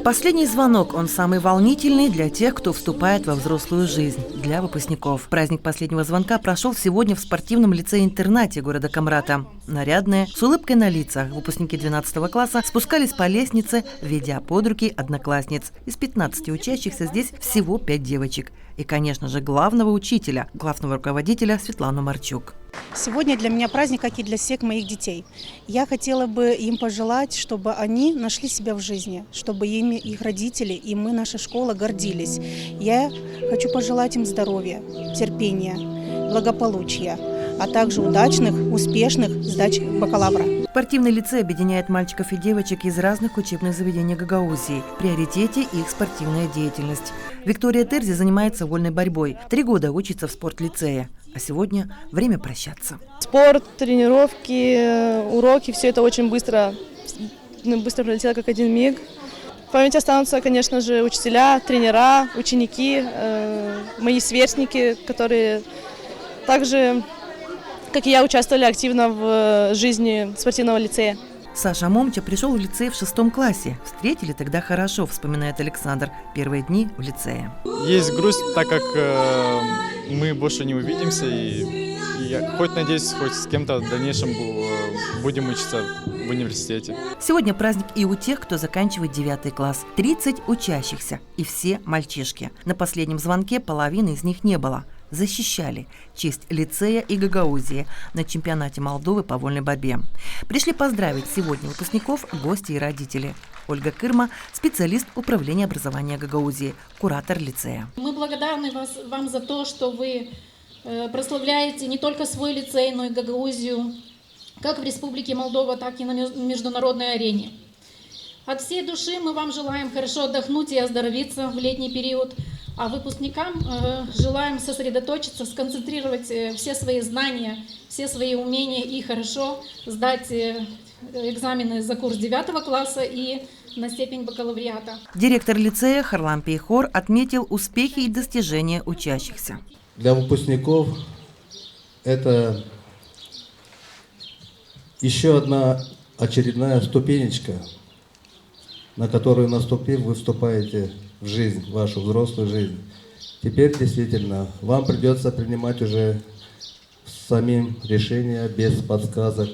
Последний звонок, он самый волнительный для тех, кто вступает во взрослую жизнь, для выпускников. Праздник последнего звонка прошел сегодня в спортивном лицее-интернате города Камрата. Нарядные, с улыбкой на лицах, выпускники 12 класса спускались по лестнице, ведя под руки одноклассниц. Из 15 учащихся здесь всего 5 девочек. И, конечно же, главного учителя, главного руководителя Светлану Марчук. Сегодня для меня праздник, как и для всех моих детей. Я хотела бы им пожелать, чтобы они нашли себя в жизни, чтобы ими их родители и мы, наша школа, гордились. Я хочу пожелать им здоровья, терпения, благополучия, а также удачных, успешных сдач бакалавра. Спортивный лицей объединяет мальчиков и девочек из разных учебных заведений Гагаузии. В приоритете их спортивная деятельность. Виктория Терзи занимается вольной борьбой. 3 года учится в спортлицее. А сегодня время прощаться. Спорт, тренировки, уроки, все это очень быстро пролетело, как один миг. В памяти останутся, конечно же, учителя, тренера, ученики, мои сверстники, которые также, как и я, участвовали активно в жизни спортивного лицея. Саша Момча пришел в лицей в 6 классе. Встретили тогда хорошо, вспоминает Александр. Первые дни в лицее. Есть грусть, так как мы больше не увидимся. И я хоть надеюсь, хоть с кем-то в дальнейшем будем учиться в университете. Сегодня праздник и у тех, кто заканчивает 9 класс. 30 учащихся. И все мальчишки. На последнем звонке половины из них не было. Защищали честь лицея и Гагаузии на чемпионате Молдовы по вольной борьбе. Пришли поздравить сегодня выпускников, гости и родители. Ольга Кырма – специалист управления образования Гагаузии, куратор лицея. Мы благодарны вам за то, что вы прославляете не только свой лицей, но и Гагаузию, как в Республике Молдова, так и на международной арене. От всей души мы вам желаем хорошо отдохнуть и оздоровиться в летний период. А выпускникам желаем сосредоточиться, сконцентрировать все свои знания, все свои умения и хорошо сдать экзамены за курс 9 класса и на степень бакалавриата. Директор лицея Харлан Пейхор отметил успехи и достижения учащихся. Для выпускников это еще одна очередная ступенечка, на которую наступив, вы вступаете в жизнь, в вашу взрослую жизнь. Теперь действительно вам придется принимать уже самим решения, без подсказок.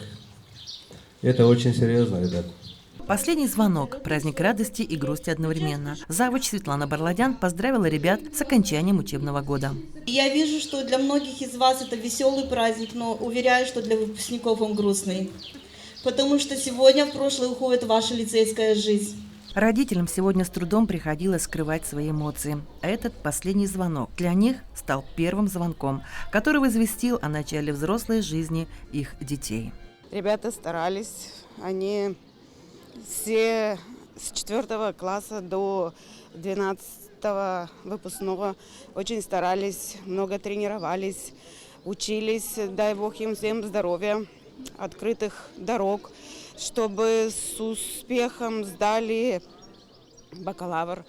Это очень серьезно, ребят. Последний звонок – праздник радости и грусти одновременно. Завуч Светлана Барладян поздравила ребят с окончанием учебного года. Я вижу, что для многих из вас это веселый праздник, но уверяю, что для выпускников он грустный. Потому что сегодня в прошлое уходит ваша лицейская жизнь. Родителям сегодня с трудом приходилось скрывать свои эмоции. А этот последний звонок для них стал первым звонком, который возвестил о начале взрослой жизни их детей. Ребята старались, они все с 4 класса до 12 выпускного очень старались, много тренировались, учились, дай Бог им всем здоровья, открытых дорог, чтобы с успехом сдали бакалавр,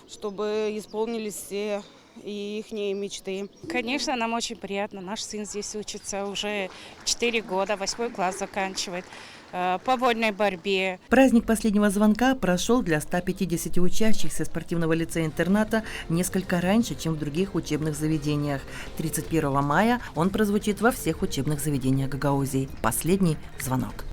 чтобы исполнились все и их мечты. Конечно, нам очень приятно. Наш сын здесь учится уже 4 года, 8 класс заканчивает по вольной борьбе. Праздник последнего звонка прошел для 150 учащихся спортивного лицея-интерната несколько раньше, чем в других учебных заведениях. 31 мая он прозвучит во всех учебных заведениях Гагаузии. Последний звонок.